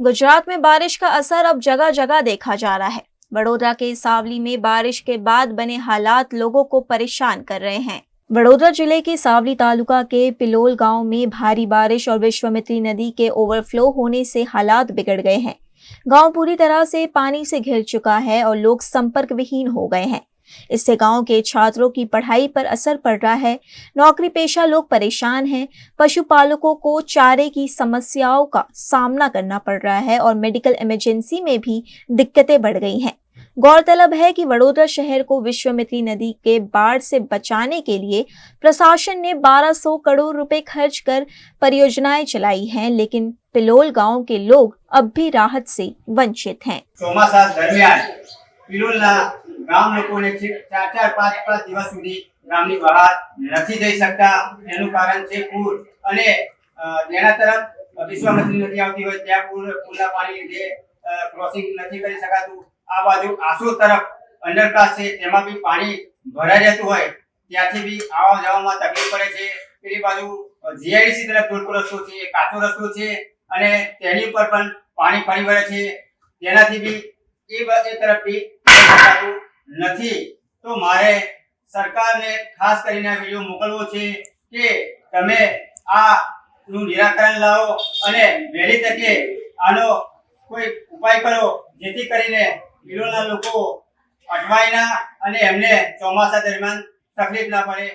गुजरात में बारिश का असर अब जगह जगह देखा जा रहा है। वडोदरा के सावली में बारिश के बाद बने हालात लोगों को परेशान कर रहे हैं। वडोदरा जिले के सावली तालुका के पिलोल गांव में भारी बारिश और विश्वामित्री नदी के ओवरफ्लो होने से हालात बिगड़ गए हैं। गांव पूरी तरह से पानी से घिर चुका है और लोग संपर्क विहीन हो गए हैं। इससे गांव के छात्रों की पढ़ाई पर असर पड़ रहा है। नौकरी पेशा लोग परेशान हैं। पशुपालकों को चारे की समस्याओं का सामना करना पड़ रहा है और मेडिकल इमरजेंसी में भी दिक्कतें बढ़ गई हैं। गौरतलब है कि वडोदरा शहर को विश्वामित्री नदी के बाढ़ से बचाने के लिए प्रशासन ने 1200 करोड़ रुपए खर्च कर परियोजनाएं चलाई हैं, लेकिन पिलोल गांव के लोग अब भी राहत से वंचित हैं। ચોમાસા દરમિયાન પિલોલના ગામ લોકોને 4-5 દિવસ સુધી ગામની બહાર નથી જઈ શકતા। એનું કારણ છે પૂર અને જેના તરફ વિશ્વામિત્રી નદી આવતી હોય ત્યાં પૂરના પાણી લીધે ક્રોસિંગ નથી કરી શકાતું। આ બાજુ આસોર તરફ અંડરપાસ છે તેમાં બી પાણી ભરાઈ રહેતું હોય ત્યાંથી બી આવવા જવામાં તકલીફ પડે છે। પેલી બાજુ જીઆઈડીસી તરફ જોડતો રસ્તો છે, કાચો રસ્તો છે અને તેની ઉપર પણ પાણી ફરી વળે છે। તેનાથી બી એ તરફ બી શકાતું નથી। તો મારે સરકારને ખાસ કરીને આ વિડિયો મોકલવો છે કે તમે આનું નિરાકરણ લાવો અને વહેલી તકે આનો કોઈ ઉપાય કરો જેથી કરીને વિલોના લોકો અટવાય ના અને એમને ચોમાસા દરમિયાન તકલીફ ના પડે।